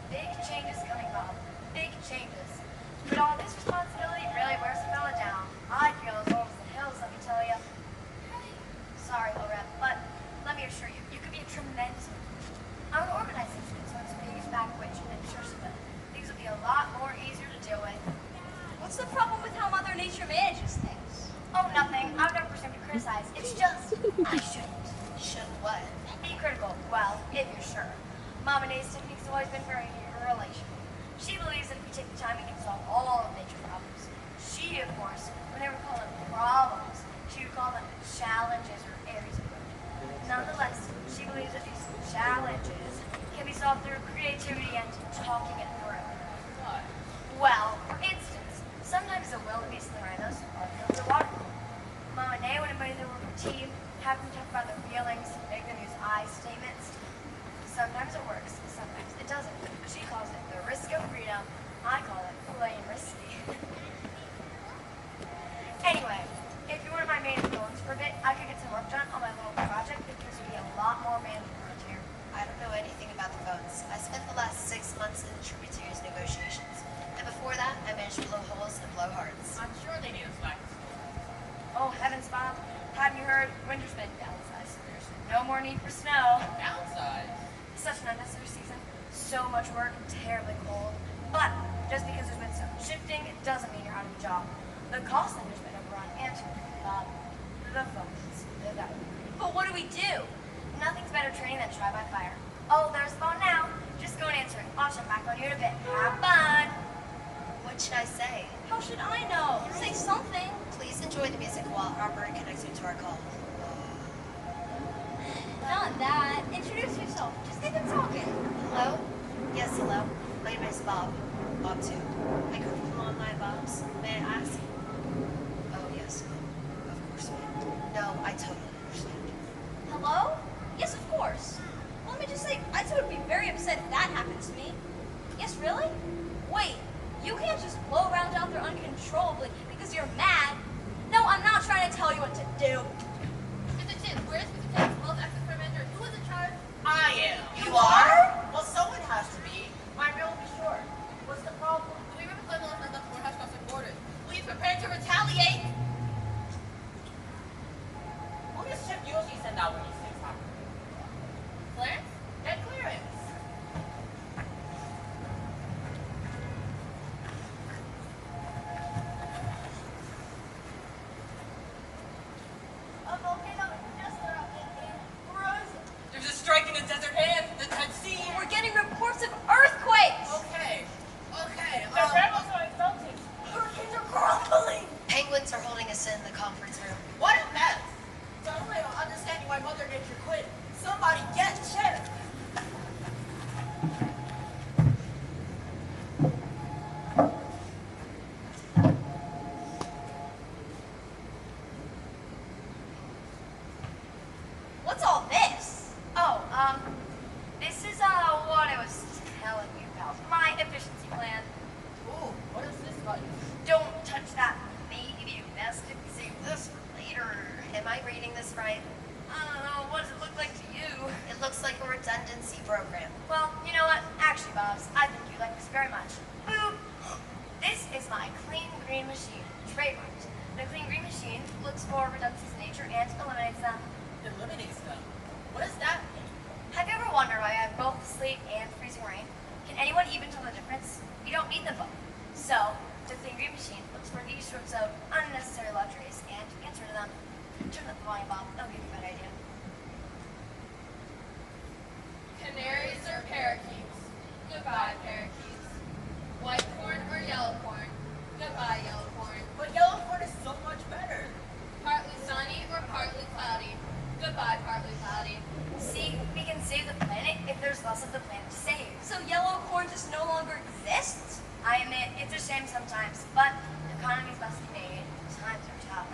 Big changes coming, Bob. Big changes. But all this responsibility really wears a fella down. I feel as old as the hills, let me tell you. Sorry, Lorette, but let me assure you, you could be a tremendous I would organize things so it's piggyback which, and sure she would. Things would be a lot more easier to deal with. What's the problem with how Mother Nature manages things? Oh, nothing. I would never presume to criticize. It's just, I shouldn't. Shouldn't what? Be critical. Well, if you're sure. Mama Nay's technique's always been very relational. She believes that if we take the time, we can solve all of nature's problems. She, of course, would never call them problems. She would call them challenges or areas of growth. Nonetheless, she believes that these challenges can be solved through creativity and talking it through. What? Well, for instance, sometimes the wildebeest and the rhinos are the water. Mama Nay, when anybody that work with team, have them talk about their feelings, make them use I statements. Sometimes it works, sometimes it doesn't. She calls it the risk of freedom. I call it plain risky. Anyway, if you weren't my main influence for a bit, I could get some work done on my little project because it'd be a lot more management here. I don't know anything about the votes. I spent the last 6 months in the tributaries negotiations. And before that, I managed to blow holes and blow hearts. I'm sure they need us back. Oh, heavens, Bob. Haven't you heard? Winter's been downsized. There's no more need for snow. Downside? It's such an unnecessary season. So much work and terribly cold. But just because there's been some shifting, it doesn't mean you're out of a job. The call center's been overrun and the phones. But what do we do? Nothing's better training than try by fire. Oh, there's the phone now. Just go and answer it. I'll check back on you in a bit. Have fun. What should I say? How should I know? Say something. Please enjoy the music while Arbor connects you to our call. Not that. Introduce yourself. Just get them talking. Hello? Yes, hello. My name is Bob. Bob 2. I come from Online Bobs. May I ask? Oh, yes. Of course, ma'am. No, I totally understand. Hello? Yes, of course. Well, let me just say, I too would be very upset if that happened to me. Yes, really? Wait, you can't just blow around out there uncontrollably because you're mad. No, I'm not trying to tell you what to do. Mr. Chin, where's Mr. Chin? Well, that's the fermenter. Who is in charge? I am. You are? Well, someone has to be. My reel will be short. What's the problem? We represent the left of the courthouse crossing borders. Please prepare to retaliate. Who does Chip usually send out when these things happen? Clarence? Get clearance. There's a strike in the desert hand. The Dead Sea. We're getting reports of earthquakes. Okay. The rebels are insulting. Hurricanes are crumbling. Penguins are holding us in the conference room. What a mess. Suddenly I'm understanding why Mother Nature quit. Somebody get Chip. What's all this? Oh, this is, what I was telling you about. My efficiency plan. Ooh, what is this button? Don't touch that. Maybe best if we save this for later. Am I reading this right? I don't know. What does it look like to you? It looks like a redundancy program. Well, you know what? Actually, Bobs, I think you like this very much. Boop! This is my Clean Green Machine, trademarked. The Clean Green Machine looks for redundancies in nature and eliminates them. Eliminates them. What does that mean? Have you ever wondered why I have both sleet and freezing rain? Can anyone even tell the difference? You don't need them both. So, the Clean Green Machine looks for these sorts of unnecessary luxuries and gets rid of them. Turn up the volume, Bob. That'll give you a better idea. Canaries or parakeets? Goodbye, parakeets. White corn or yellow corn? Goodbye, yellow corn. But yellow corn is so much better. Partly sunny or partly cloudy? Goodbye, partly cloudy. See, we can save the planet if there's less of the planet to save. So yellow corn just no longer exists? I admit, it's a shame sometimes, but economies must be made. Times are tough.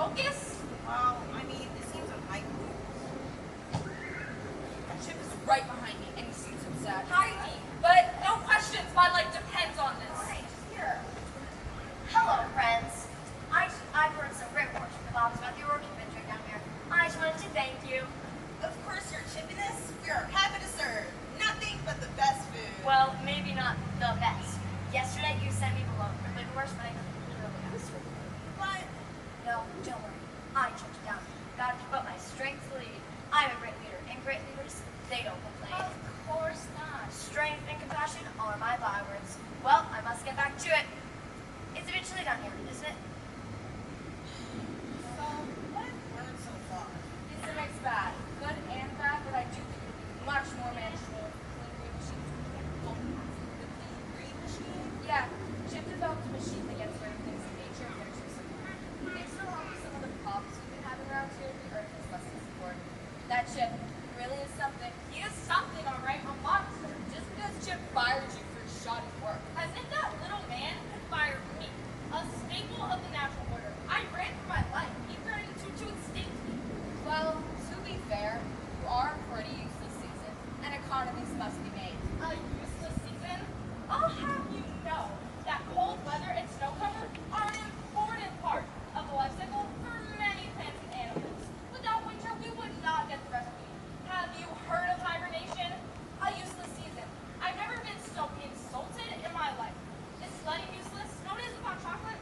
focus? Well, I mean, it seems unlikely. Chip is right behind me, and he seems upset. Heidi, but no questions. My life depends on this. Here. Hello, friends. I've heard some great words from the Bobs about the orchid venture down here. I just wanted to thank you. Of course, your chippiness. We are happy to serve. Nothing but the best food. Well, maybe not the best. Yesterday you sent me below for the worst night I literally asked for. But No, don't worry. I took it down. Gotta keep up my strength to lead. I'm a great leader, and great leaders, they don't complain. Of course not. Strength and compassion are my bywords. Well, I must get back to it. It's eventually done here, isn't it? so, what have you learned so far? It's a mixed bag. Good and bad, but I do think it would be much more manageable if the clean green machines would get full capacity. The clean green machine? Yeah, Chip developed a machine that gets rid of things in nature if they're too simple. He thinks it'll help with some of the problems we've been having around here. The earth is less than support. That Chip really is something. He is something, all right, a monster. Just because Chip fired you for shoddy work. As if that little man could fire me, a staple of the natural order. I ran for my life. He threatened to extinct me. Well, to be fair, you are a pretty useless season, and economies must be made. A useless season? I'll have you know that cold weather and snow cover are an important part of the life cycle for many plants and animals. Without winter, we would not get the recipe. Have you heard of hibernation? A useless season. I've never been so insulted in my life. Is sledding useless? No, it isn't about chocolate.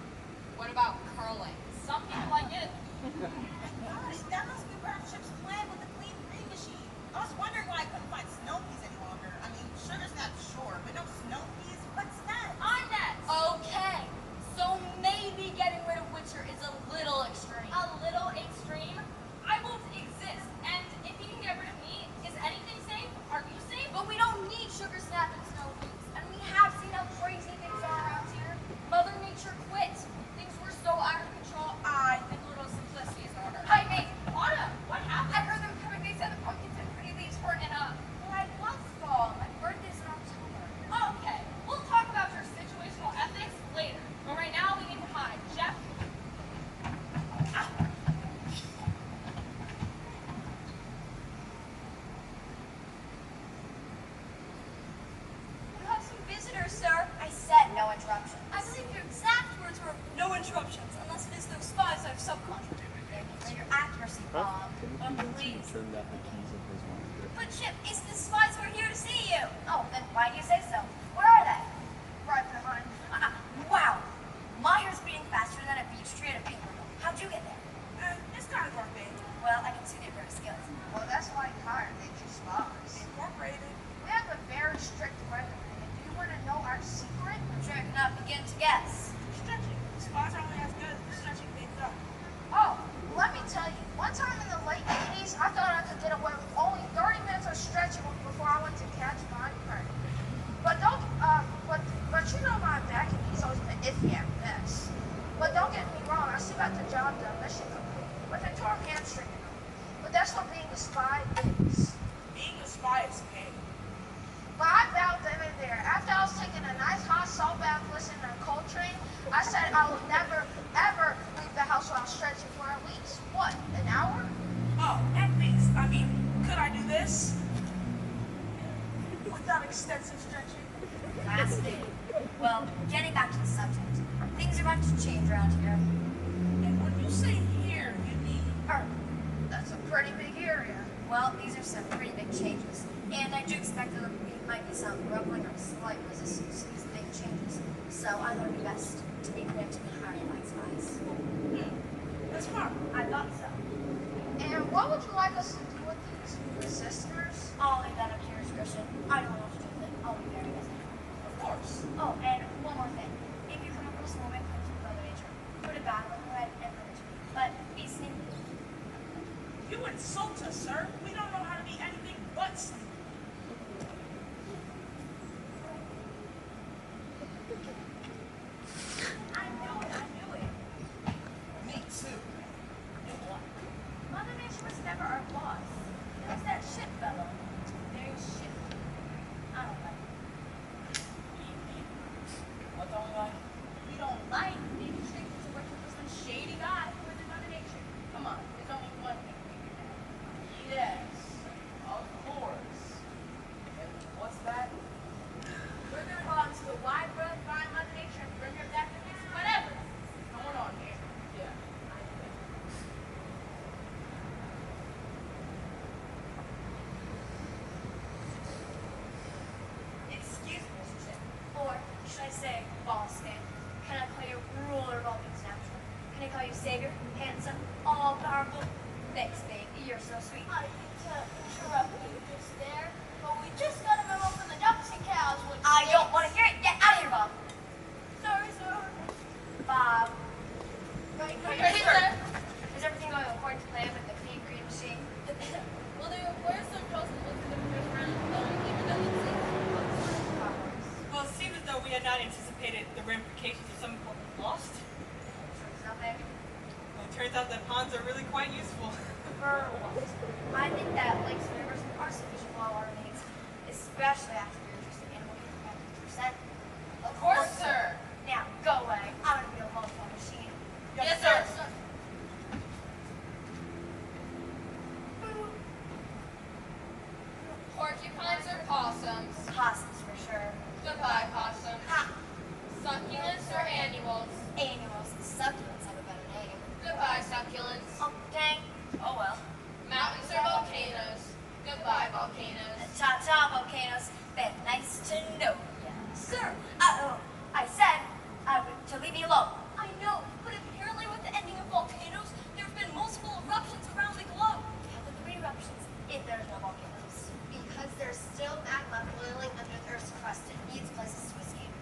What about curling? Some people like it. Gosh, that must be part of Chip's plan with the clean green machine. I was wondering why I couldn't find snow peas any longer. I mean, sugar's not sure, but no snow peas? What's that? I'm next. Okay, so maybe getting rid of winter is a little extreme. A little extreme? I won't exist, and if you can get rid of me, is anything safe? Are you safe? But we don't need sugar snap and snow peas. And we have seen how crazy things are around here. Mother Nature quit. Things were so out of control. I think a little simplicity is in order. Hi, mate. Autumn, what happened? I heard them coming. They said the pumpkins and pretty leaves weren't enough. Well, I love fall. My birthday's in October. Okay, we'll talk about your situational ethics later. But right now, we need to hide. Jeff? You have some visitors, sir. I said no interruptions. I believe your exact words were no interruptions, unless it is those spies I've subcontracted. Thank you for your accuracy, Bob. But please. Turned out the keys of his monitor. But Chip, it's the spies who are here to see you. Oh, then why do you say so? Where are they? Right behind. Wow. Myers beating faster than a beech tree at a paper mill. How'd you get there? It's kind of our thing. Well, I can see they're very skilled. Well, that's why I hired Nature Spies. Incorporated. We have a very strict regimen. And do you want to know our secret? I'm sure I cannot begin to guess. Stretching. Spies are only as good as stretching things up. Oh, let me tell you. One time in the late 80s, I thought I could get away with only 30 minutes of stretching before I went to catch my prey. But don't, but you know my back and knees always been iffy at best. But don't get me wrong, I still got the job done, mission complete, with a torn hamstring. But that's what being a spy is. Being a spy is pain. But I vowed then and there, after I was taking a nice hot salt bath listening to Coltrane, I said I would never, ever leave the house without stretching for at least, what, an hour? Oh, at least. I mean, could I do this? Without extensive stretching? Fascinating. Well, getting back to the subject. Things are about to change around here. And when you say here, you mean... That's a pretty big area. Well, these are some pretty big changes. And I do expect there might be some rumbling or slight resistance to these big changes. So I thought it would be best to be preemptively hiring my spies. That's smart. I thought so. And what would you like us to do with these resistors? I'll leave that up to your discretion. I don't know what to do with it. I'll be very busy. Of course. Oh, and one more thing. If you come across a woman who's with Mother Nature, put a battle in her head and bring it to me. But be sneaky. You insult us, sir. We don't know how to be anything but sneaky. I knew it. Me too. Mother Nature was never our boss. It was that shit fellow. Very shifty. I don't like it. What don't we like? We don't like being treated to work with some shady guy who was in Mother Nature. so sweet. I hate to interrupt you just there, but we just got a memo from the ducks and cows, which I don't states- want to hear it. Get out of here, Bob. Sorry, sir. Bob, Right, Hey, sir. Is everything going according to plan with the clean green machine? Well, there were some possibilities in the first round of voting redundancy. Well, it seems as though we had not anticipated the ramifications of some important lost. Nothing. Well, it turns out that ponds are really quite useful. For what? I think that lakes and rivers are sufficient for all our needs, especially after you're interested in what you percent. Of course, sir. Now, go away. I'm going to be a multiple machine. Yes, sir. Porcupines or possums? Possums for sure. Goodbye, possums. Ha! Succulents or annuals? Annuals and succulents have a better name. Goodbye, succulents. Oh, dang. Oh well. Mountains or volcanoes? Goodbye, volcanoes. Ta-ta, volcanoes. Been nice to know ya. Sir, I said to leave me alone. I know, but apparently with the ending of volcanoes, there have been multiple eruptions around the globe. How could there be eruptions if there's no volcanoes? Because there's still magma boiling under the Earth's crust. It needs places to escape.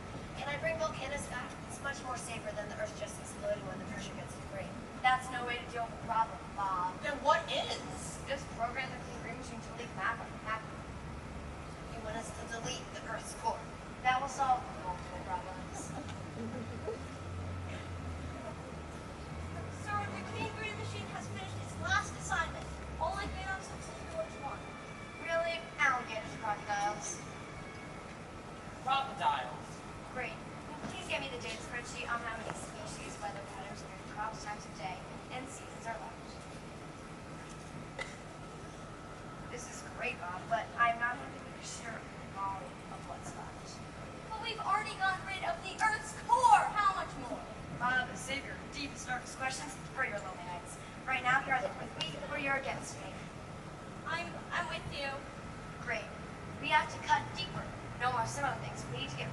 Can I bring volcanoes back? It's much more safer than the Earth just exploding when the pressure gets too great. That's no way to deal with the problem, Bob. Then what is? Just program the clean green machine to leak magma. You want us to delete the Earth's core. That will solve multiple problems. Sir, the Clean Green Machine has finished its last assignment. Only made up some George 1. Really? Alligators, crocodiles. Crocodiles. Great. Please get me the data spreadsheet on how many species, weather patterns, and crops, times of day, and seasons are left. This is great, Bob, but I'm not having a sure all of what's left. But we've already gotten rid of the Earth's core. How much more? Bob, save your deepest, darkest questions for your lonely nights. Right now, you're either with me or you're against me. I'm with you. Great. We have to cut deeper. No more similar things. We need to get